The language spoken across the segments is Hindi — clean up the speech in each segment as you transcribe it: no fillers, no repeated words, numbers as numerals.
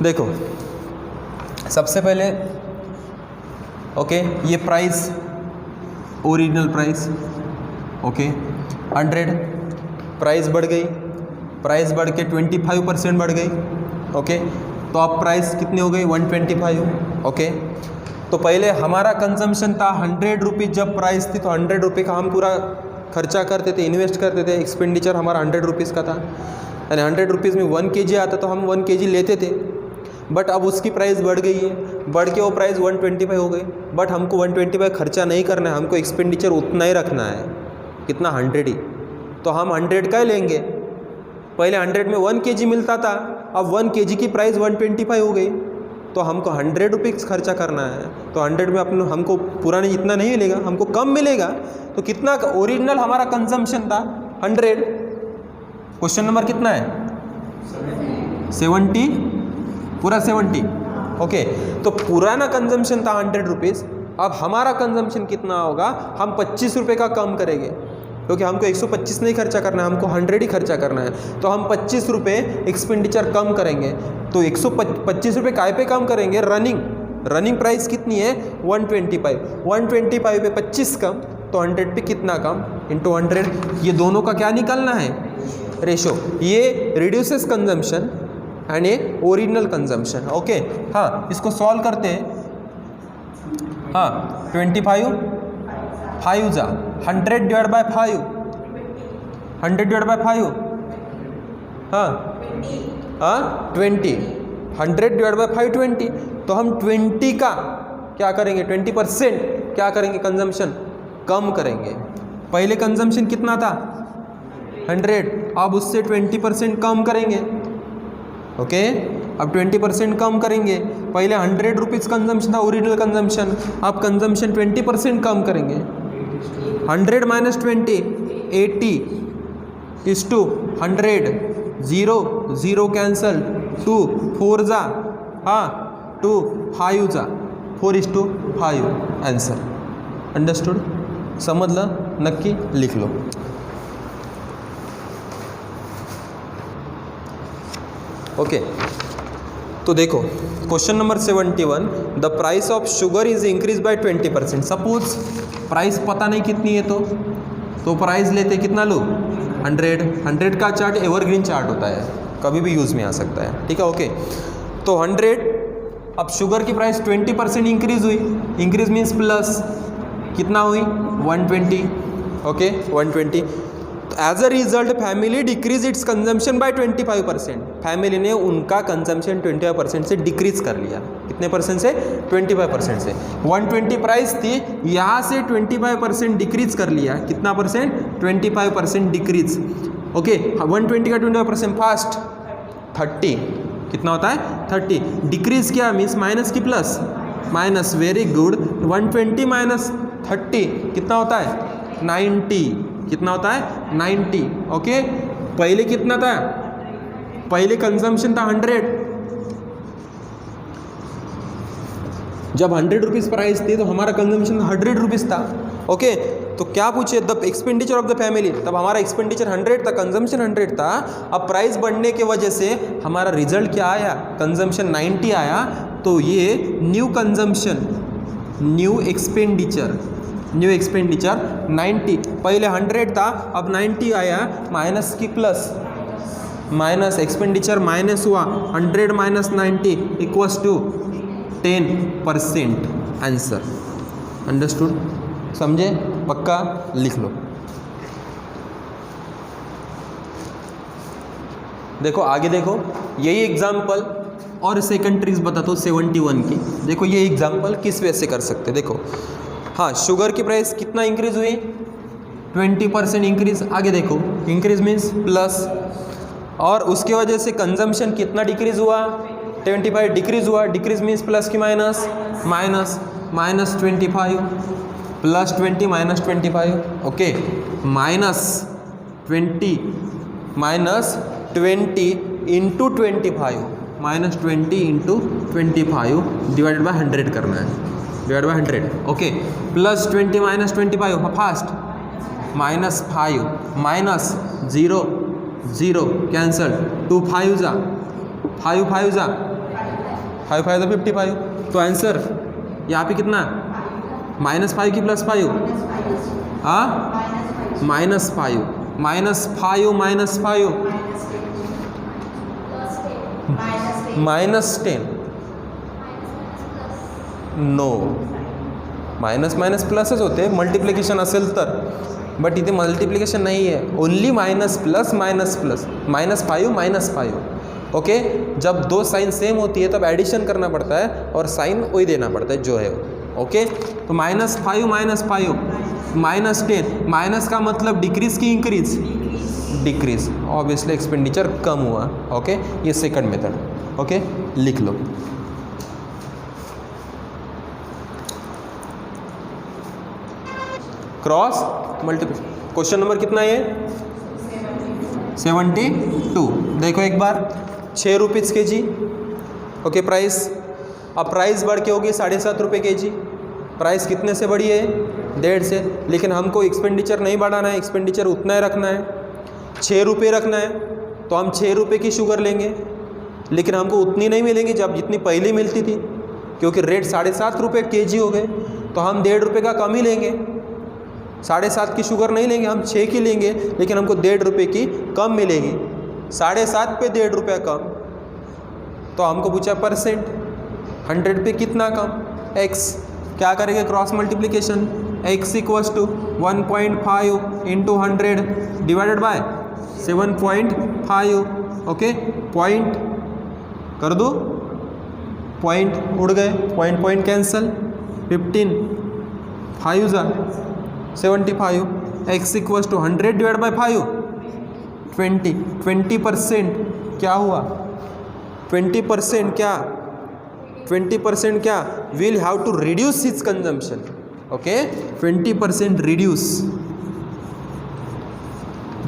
देखो सबसे पहले ओके ये price original price okay 100, price बढ़ गई, प्राइस बढ़ के 25% बढ़ गई ओके। तो अब प्राइस कितनी हो गई 125 ओके। तो पहले हमारा कंजम्पशन था 100 रुपीज़, जब प्राइस थी तो 100 रुपये का हम पूरा खर्चा करते थे, इन्वेस्ट करते थे, एक्सपेंडिचर हमारा 100 रुपीज़ का था, यानी 100 रुपीज़ में 1 kg आता तो हम 1 kg लेते थे। बट अब उसकी प्राइस बढ़ गई है, बढ़ के वो प्राइस 125 हो गई। बट हमको 125 खर्चा नहीं करना है, हमको एक्सपेंडिचर उतना ही रखना है, कितना 100 ही। तो हम 100 का ही लेंगे। पहले 100 में 1 kg मिलता था, अब 1 kg की प्राइस 125 हो गई, तो हमको 100 रुपीज़ खर्चा करना है। तो 100 में अपन हमको पूरा नहीं, इतना नहीं मिलेगा, हमको कम मिलेगा। तो कितना ओरिजिनल हमारा कंजम्पशन था 100। क्वेश्चन नंबर कितना है 70, पूरा 70 ओके। तो पुराना कंजम्पशन था 100 रुपीज़, अब हमारा कंजम्पशन कितना होगा, हम 25 रुपये का कम करेंगे, क्योंकि हमको 125 नहीं खर्चा करना है, हमको 100 ही खर्चा करना है। तो हम 25 रुपये एक्सपेंडिचर कम करेंगे। तो 125 रुपये काय पे कम करेंगे, रनिंग प्राइस कितनी है 125 पे 25 कम, तो 100 पे कितना कम इंटू 100। ये दोनों का क्या निकालना है रेशो, ये reduces consumption and A original consumption okay. हाँ इसको सॉल्व करते हैं। हाँ 25 5 जा 100 डिवाइड बाय 5, 100 डिवाइड बाय 5 हाँ 20, 100 डिवाइड बाय 5 20। तो हम 20 का क्या करेंगे 20% क्या करेंगे कंजम्पशन कम करेंगे। पहले कंजम्पशन कितना था 100, अब उससे 20% कम करेंगे ओके। अब 20% कम करेंगे, पहले 100 रुपीज़ कंजम्पशन था ओरिजिनल कंजम्पशन, अब कंजम्पशन 20% कम करेंगे। 100 माइनस 20 80 इस टू 100, 0 कैंसल, 2 4 जा हाँ 2 5 जा 4:5 आंसर। अंडरस्टूड, समजलं नक्की लिख लो। ओके तो देखो question number 71, the price of sugar is increase by 20%। Suppose price पता नहीं कितनी है, तो प्राइस लेते कितना लो 100 का चार्ट एवरग्रीन चार्ट होता है, कभी भी यूज़ में आ सकता है ठीक है ओके। तो 100, अब शुगर की प्राइस 20% इंक्रीज हुई, इंक्रीज मीन्स प्लस कितना हुई 120 ओके 120। तो as a result family decrease its consumption by 25%। Family ने उनका कंजम्पशन 25% से डिक्रीज कर लिया, कितने परसेंट से 25% से। 120 प्राइस थी, यहाँ से 25% डिक्रीज कर लिया, कितना परसेंट 25% डिक्रीज ओके। 120 का 25% फास्ट 30, कितना होता है 30। डिक्रीज क्या मीन्स माइनस की plus, minus very good. 120 minus 30 कितना होता है 90, कितना होता है 90 ओके। पहले कितना था, पहले कंजम्पशन था 100, जब 100 रुपीज़ प्राइस थी तो हमारा कंजम्पशन 100 रुपीज़ था ओके। तो क्या पूछे the expenditure of the family, तब हमारा एक्सपेंडिचर 100 था, कंजम्पशन 100 था। अब प्राइस बढ़ने के वजह से हमारा रिजल्ट क्या आया, कंजम्पशन 90 आया। तो ये न्यू कंजम्पशन, न्यू एक्सपेंडिचर 90, पहले 100 था अब 90 आया, माइनस की प्लस, माइनस एक्सपेंडिचर माइनस हुआ, 100 minus 90 equals to 10% answer. Understood, समझे, पक्का लिख लो। देखो आगे देखो, यही एग्जाम्पल और सेकंड ट्रिक्स बताता हूँ 71 की। देखो ये एग्जाम्पल किस वजह से कर सकते, देखो हाँ शुगर की प्राइस कितना इंक्रीज हुई 20% इंक्रीज। आगे देखो इंक्रीज मीन्स प्लस, और उसके वजह से कंजम्पशन कितना डिक्रीज हुआ 25 डिक्रीज हुआ। डिक्रीज मीन्स प्लस की minus, minus 25 plus 20 minus 25 okay. -20 into 25, -20 into 25 divided by 100 करना है, divide by 100 okay. Plus 20 minus 25 fast, -5 minus 0 cancel, 2 5 जा 5 5 जा 5 5 तो 55। तो आंसर यहाँ पे कितना, -5 की +5? हाँ, -5 -5 -10 नो, मायनस प्लसच होते मल्टिप्लिकेशन असेल तर, बट इथे मल्टिप्लिकेशन नहीं है, ओनली माइनस प्लस -5 ओके। जब दो साइन सेम होती है तब एडिशन करना पड़ता है और साइन वही देना पड़ता है जो है ओके। तो -5 -10, माइनस का मतलब डिक्रीज की इंक्रीज, डिक्रीज, ऑब्वियसली एक्सपेंडिचर कम हुआ ओके। ये सेकंड मेथड ओके, लिख लो। Cross multiplication. क्वेश्चन नंबर कितना है? 72। देखो एक बार, 6 रुपीज़ के जी ओके प्राइस। अब प्राइस बढ़ के होगी 7.5 रुपये के जी। प्राइस कितने से बढ़ी है? 1.5 से। लेकिन हमको एक्सपेंडिचर नहीं बढ़ाना है, एक्सपेंडिचर उतना ही रखना है, 6 रुपये रखना है। तो हम 6 रुपये की शुगर लेंगे, लेकिन हमको उतनी नहीं मिलेंगी जब जितनी पहले मिलती थी, क्योंकि रेट 7.5 रुपये के जी हो गए। तो हम 1.5 रुपये का कम ही लेंगे, 7.5 की शुगर नहीं लेंगे, हम 6 की लेंगे, लेकिन हमको 1.5 रुपये की कम मिलेगी। 7.5 पे 1.5 रुपया कम, तो हमको पूछा परसेंट, 100 पे कितना कम? x। क्या करेंगे? Cross multiplication. x = 1.5 × 100 divided by 7.5 okay. Point कर दो, पॉइंट उड़ गए, point cancel, 15 5 × 75। x = 100 divide by 5 20% क्या हुआ? 20% क्या? 20% क्या? Will have to reduce his consumption okay. 20% reduce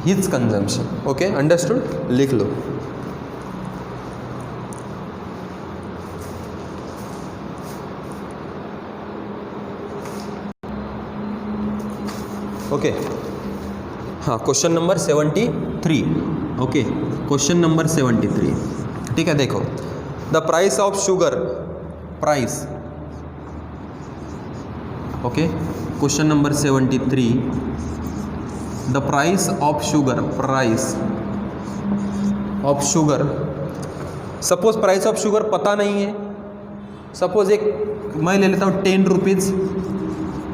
his consumption okay, understood? लिख लो। ओके हाँ, question number 73 okay. Question number 73 ठीक है। देखो, the price of sugar, price okay. Question number 73, the price of sugar, price of sugar. Suppose price of sugar पता नहीं है, सपोज एक मैं ले लेता हूँ 10 रुपीज़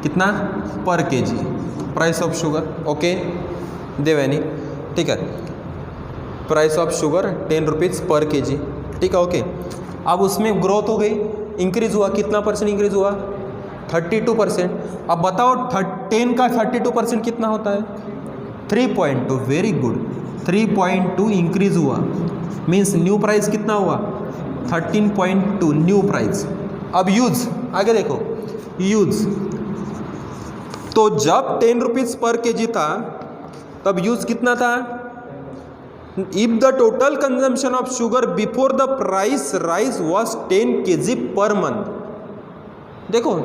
कितना per KG price of sugar okay, Devyani ठीक है। Price of sugar 10 rupees per KG ठीक है ओके। अब उसमें ग्रोथ हो गई, इंक्रीज़ हुआ, कितना % इंक्रीज़ हुआ? 32%। अब बताओ 10 का 32% कितना होता है? 3.2। वेरी गुड, 3.2 इंक्रीज़ हुआ, मीन्स न्यू प्राइस कितना हुआ? 13.2 न्यू प्राइस। अब यूज, आगे देखो यूज। तो जब 10 रुपीज़ पर केजी था तब यूज कितना था? If the total consumption of sugar before the price rise was 10 kg per month. देखो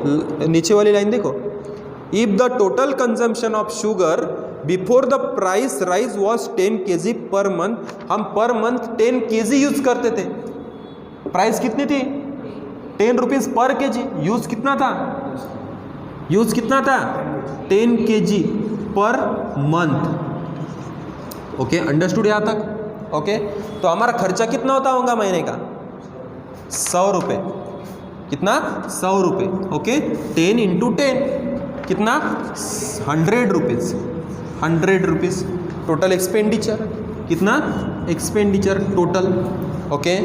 नीचे वाली लाइन देखो, if the total consumption of sugar before the price rise was 10 kg per month. हम पर मंथ 10 kg यूज करते थे, प्राइस कितनी थी? 10 रुपीज़ पर केजी। यूज कितना था? यूज कितना था? 10 kg per month okay, understood यहाँ तक ओके। तो हमारा खर्चा कितना होता होगा महीने का? 100 रुपये। कितना? 100 रुपये ओके। 10 × 10 कितना? 100 रुपीज़। 100 rupees total expenditure. कितना एक्सपेंडिचर टोटल ओके।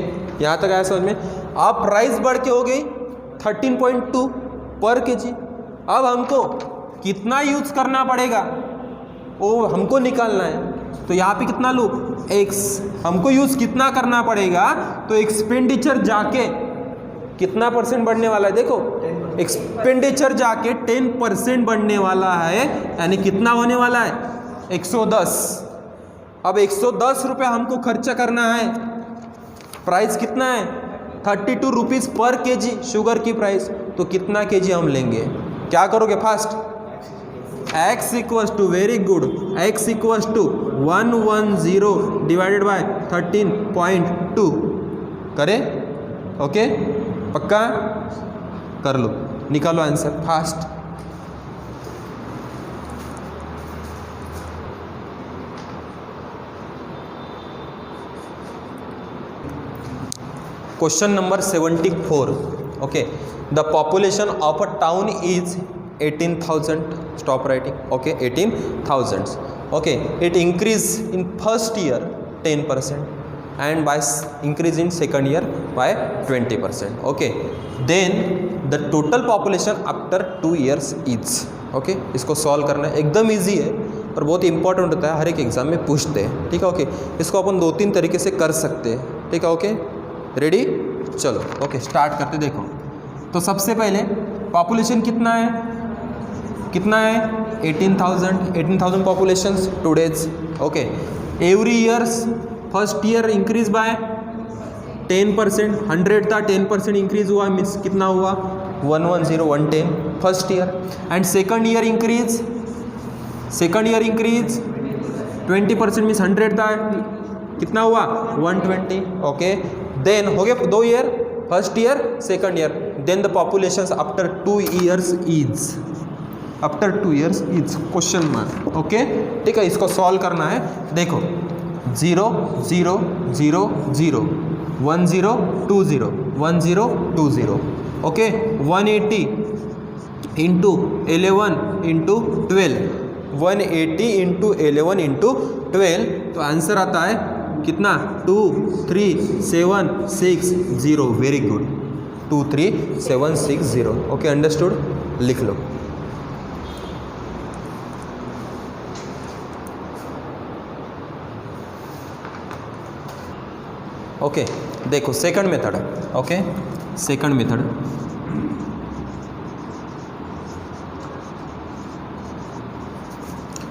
यहाँ तक आया समझ में? अब प्राइस बढ़ के हो गई 13.2 पर केजी। अब हमको कितना यूज करना पड़ेगा वो हमको निकालना है। तो यहाँ पे कितना लो? x। हमको यूज़ कितना करना पड़ेगा? तो एक्सपेंडिचर जाके कितना % बढ़ने वाला है? देखो एक्सपेंडिचर जाके 10% बढ़ने वाला है, यानी कितना होने वाला है? 110। अब 110 रुपये हमको खर्चा करना है। प्राइस कितना है? 32 रुपीज़ पर केजी शुगर की प्राइस। तो कितना केजी हम लेंगे? क्या करोगे fast? x = very good, x = 110 divided by 13.2 करें ओके। पक्का कर लो, निकालो answer fast. Question number 74. Okay, the population of a town is 18,000. Stop writing. Okay, 18,000. Okay, it increase in first year 10% and by increase in second year by 20%. Okay, then the total population after 2 years is. Okay, इसको सॉल्व करना है, एकदम इजी है पर बहुत इंपॉर्टेंट होता है, हर एक एग्जाम में पूछते हैं। ठीक है, ओके, इसको अपन 2-3 तरीके से कर सकते हैं। ठीक है, ओके, रेडी, चलो ओके स्टार्ट करते। देखो तो सबसे पहले पॉपुलेशन कितना है, 18,000 population today's. Okay, every years first year increase by 10%, 100 था 10% इंक्रीज हुआ, मीन्स कितना हुआ 110 first year. And second year increase 20%, means 100 था कितना हुआ 120। ओके, देन हो गया 2 year, first year second year, then the population after 2 years is, after 2 years is question mark. Okay, ठीक है, इसको सॉल्व करना है। देखो 0 0 0 0 1 0 2 0 1 0 2 0। Okay, 180 into 11 into 12, 180 into 11 into 12, तो आंसर आता है कितना 23760। Very good, 23760। ओके, अंडरस्टूड, लिख लो। ओके, देखो second method. Okay, second method,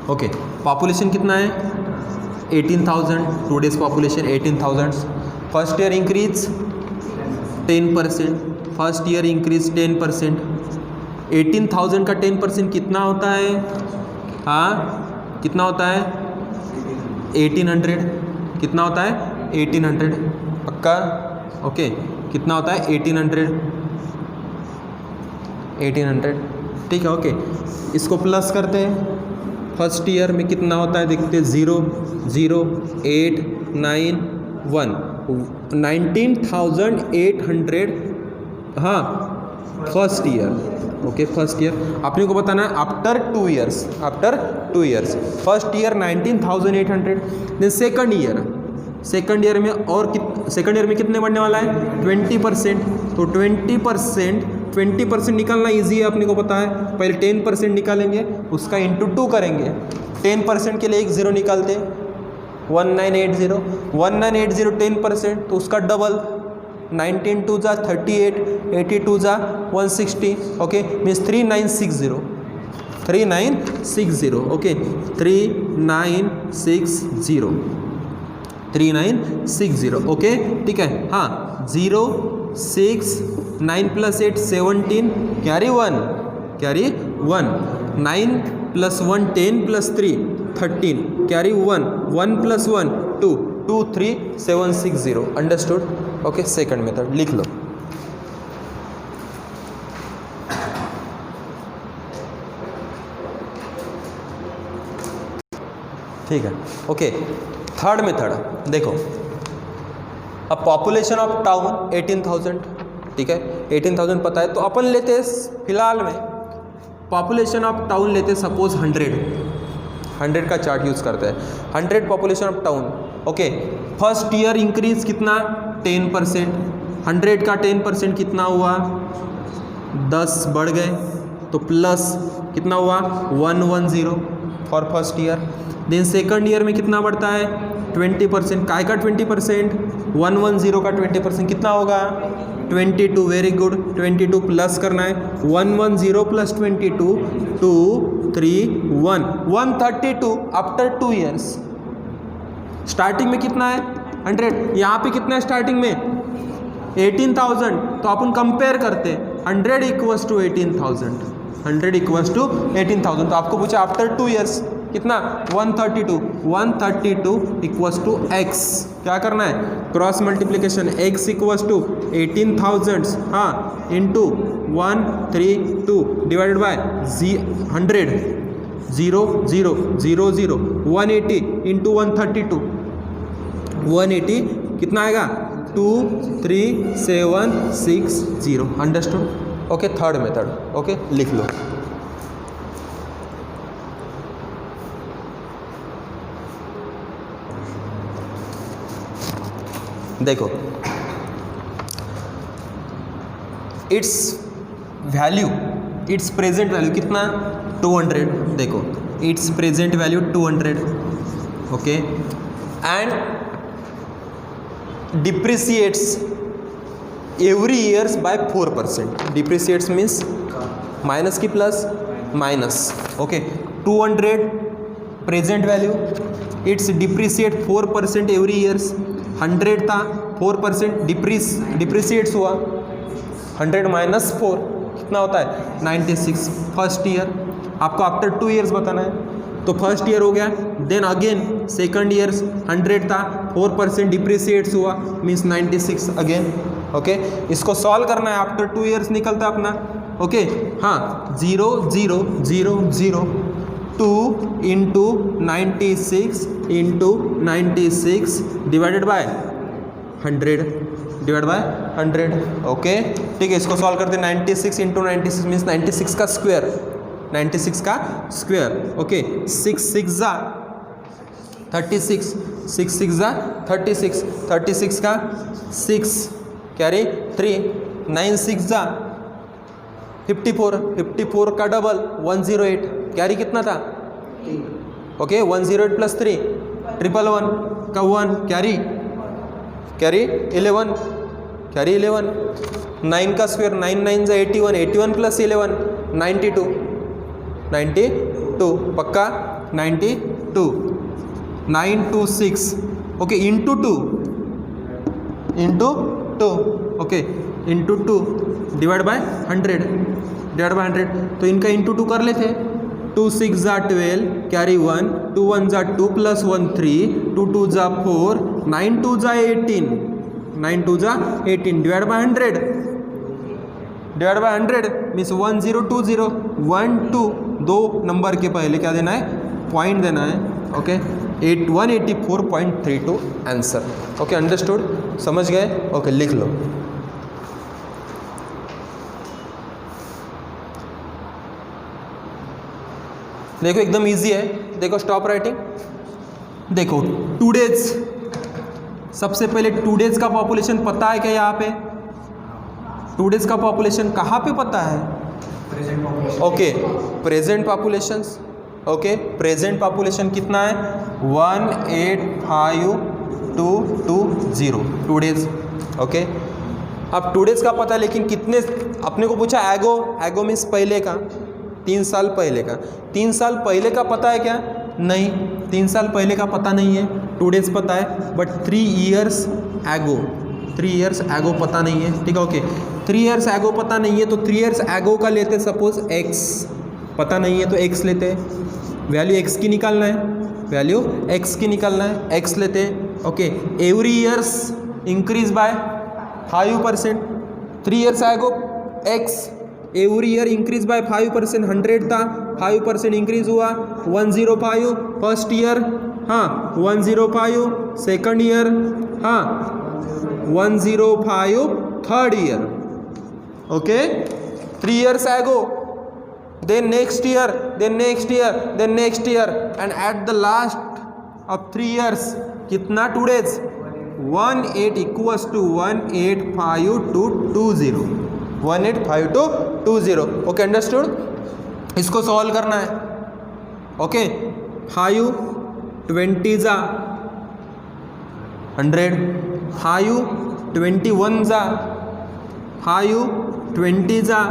okay, population कितना है 18,000, today's population 18,000। First year increase 10%, first year increase 10%। 18,000 का 10% कितना होता है, हाँ कितना होता है 1800, कितना होता है 1800, पक्का। ओके, कितना होता है 1800, ठीक है। ओके, इसको प्लस करते हैं, फर्स्ट ईयर में कितना होता है देखते हैं 0 0 8 9 1, 19,800, हाँ first year. Okay, first year आपने को बताना है after 2 years, after 2 years. First year 19,800, then second year में और सेकंड ईयर में कितने बढ़ने वाला है 20%, तो 20% निकालना इजी है, अपने को पता है। पहले 10% निकालेंगे, उसका इंटू 2 करेंगे, 10% के लिए एक 0 निकालते हैं 1980, 10% तो उसका डबल 19 2 जा 38, 82 जा 160। Okay, means 3960। ओके, 3960। ओके, ठीक है, हाँ 0 6 9 + 8 17, carry 1 9 + 1 10 + 3 13, carry 1 1 + 1 2 23760। Understood. Okay, second method लिख लो। ठीक है, ओके, थर्ड मेथड देखो, अब पॉपुलेशन ऑफ टाउन 18,000, ठीक है, 18,000 पता है, तो अपन लेते हैं फिलहाल में पॉपुलेशन ऑफ टाउन लेते हैं सपोज 100 का चार्ट यूज़ करते हैं। 100 population of town. Okay, first year increase कितना 10%, 100 का 10% कितना हुआ 10 बढ़ गए, तो प्लस कितना हुआ 110 for first year. Then second year में कितना बढ़ता है 20%, काय का 20%, 110 का 20% कितना होगा 22। वेरी गुड, 22 प्लस करना है, 110 + 22 231 132 आफ्टर 2 ईयर्स। स्टार्टिंग में कितना है 100, यहाँ पे कितना है स्टार्टिंग में 18,000, तो अपन कंपेयर करते हैं 100 = 18,000, 100 = 18,000, तो आपको पूछा आफ्टर 2 ईयर्स कितना 132 इक्वल्स टू x, क्या करना है cross multiplication, x equals to 18,000 हाँ इंटू 132 डिवाइडेड बाय 100 0 0 0 0 180 इंटू 132 180 कितना आएगा 23760। Understood. Okay third method, okay लिख लो। देखो it's value, it's present value कितना 200, देखो it's present value 200, okay and depreciates every years by 4%। Depreciates means minus की plus minus, okay 200 present value, it's depreciate 4% every years, 100 था 4% डिप्रिसिएट्स हुआ, 100 माइनस 4 कितना होता है 96। फर्स्ट ईयर आपको आफ्टर 2 इयर्स बताना है, तो फर्स्ट ईयर हो गया, देन अगेन सेकंड ईयर्स 100 था 4% डिप्रिसिएट्स हुआ मीन्स 96 अगेन, ओके इसको सॉल्व करना है, आफ्टर 2 इयर्स निकलता अपना, ओके हाँ 0 0 0 0 2 into 96 into 96 divided by 100 divide bye 100, okay ठीक है। इसको सॉल्व करते 96 इंटू 96 मीन्स 96 का स्क्वायर, 96 का स्क्वायर, ओके 6 6 जा 36, 6 6 जा 36, 36 का 6 कैरी 3, 9 6 जा 54, 54 का डबल 108 कैरी कितना था, ओके 108 प्लस 3 111 का 1 कैरी 11 कैरी 11, 9 का स्क्वायर 9 9 जा 81, 81 प्लस 11 92 पक्का 92, 926 okay into 2 okay into 2 divide by 100 तो इनका इंटू 2 कर लेते, 2 6 जा 12 कैरी 1, 2 1 जा 2 प्लस 1 3, 2 2 जा 4, 9 2 जा 18 डिवाइड बाय 100 मीन्स 1020 1 2 दो नंबर के पहले क्या देना है पॉइंट देना है, ओके 184.32 आंसर, ओके अंडरस्टूड समझ गए, ओके लिख लो। देखो एकदम इजी है, देखो स्टॉप राइटिंग, देखो 2 डेज, सबसे पहले 2 डेज का पॉपुलेशन पता है क्या, यहाँ पे 2 डेज का पॉपुलेशन कहाँ पे पता है, okay present populations, okay present population कितना है 185,220 2 डेज, ओके अब 2 डेज का पता है, लेकिन कितने अपने को पूछा एगो मीन्स पहले का 3 साल पहले का, 3 साल पहले का पता है क्या, नहीं 3 साल पहले का पता नहीं है, 2 डेज पता है, बट 3 इयर्स एगो पता नहीं है, ठीक है ओके 3 इयर्स एगो पता नहीं है, तो 3 इयर्स एगो का लेते, सपोज x पता नहीं है तो x लेते, वैल्यू x की निकालना है, x लेते, okay every years increase by 5%, 3 years ago x every year increase by 5%, 100 था 5% इंक्रीज हुआ 105 फर्स्ट ईयर, हाँ 105 सेकंड ईयर, हाँ 105 third year, okay 3 years ago, then next year and at the last of 3 years कितना 2 days 18 equals to 185,220 okay understood. इसको सॉल्व करना है, ओके 5 20 जा 100, 5 21 जा 5 20 जा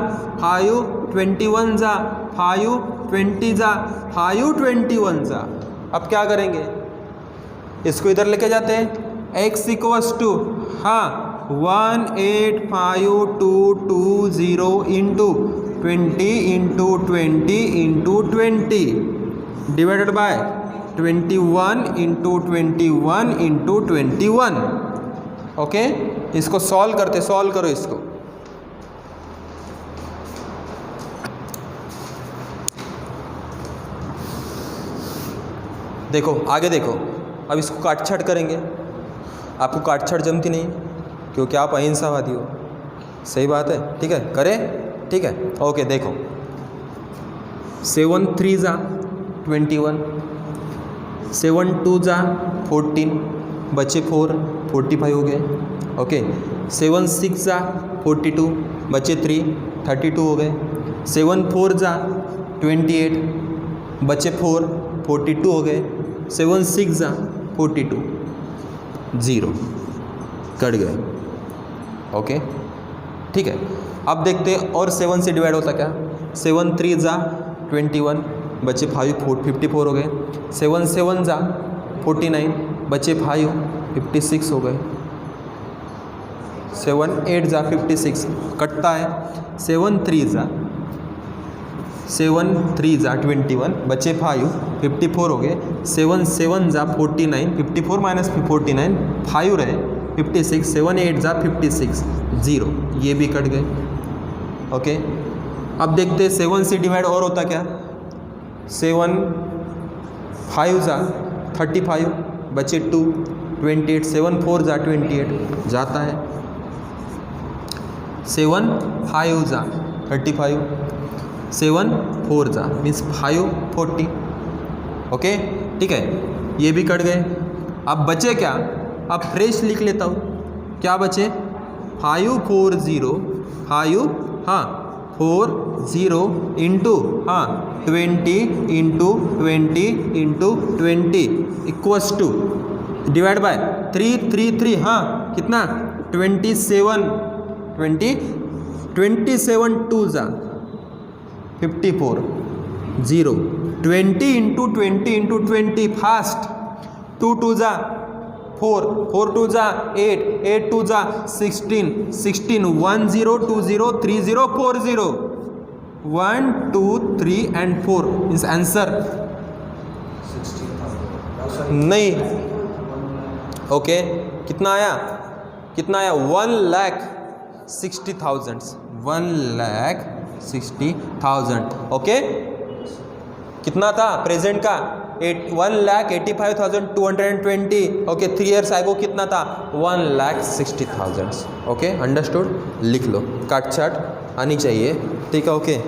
5 21 जा 5 20 जा 5 21 जा। अब क्या करेंगे, इसको इधर लेके जाते हैं, x इक्वल्स टू हाँ 185,220 into 20 into 20 into 20 divided by 21 into 21 into 21। Okay, इसको सॉल्व करते, सॉल्व करो इसको। देखो आगे देखो, अब इसको काट छाट करेंगे। आपको काट छाट जमती नहीं क्योंकि आप अहिंसावादी हो, सही बात है, ठीक है, करें, ठीक है। ओके देखो, 7 3 जा 21, 7 2 जा 14, बचे 4, 45 हो गए। ओके, 7 6 जा 42, बचे 3, 32 हो गए। 7 4 जा 28, बचे 4, 42 हो गए। 7 6 जा 42, 0 कट गए। ओके, ठीक है। अब देखते हैं और 7 से डिवाइड होता क्या। 7 3 जा 21, बचे 5, 54 हो गए। 7 7 जा 49, बचे 5, 56 हो गए। 7 8 जा 56 कटता है। 7 3 जा 21, बचे 5, 54 हो गए। 7 7 जा 49, 54 माइनस 49, 5 रहे, 56। 7 8 जा 56, 0, ये भी कट गए। ओके, अब देखते 7 से डिवाइड और होता क्या। 7 5 जा 35, बचे 2, 28। 7 4 जा 28 जाता है। 7 5 जा 35, 7 4 जा मीन्स 5 40। ओके, ठीक है, ये भी कट गए। अब बचे क्या, अब फ्रेश लिख लेता हूँ। क्या बचे, 5 4 0, 5 हाँ 4 0 इंटू हाँ 20 into 20 into 20 equals to divide by 3 3 3 हाँ कितना 27 2 जा 54 0 20 इंटू 20 इंटू 20 फास्ट 2 2 जा 4 4 2 जा 8 8 2 जा 16 16 1 0 2 0 3 0 4 0 1 2 3 एंड 4 इस आंसर नहीं। ओके, कितना आया 1,60,000 1,60,000। ओके, कितना था प्रेजेंट का 1,85,220। ओके, 3 ईयर्स आगो कितना था 1,60,000। ओके, अंडरस्टूड, लिख लो, काट छाट आनी चाहिए, ठीक है। ओके।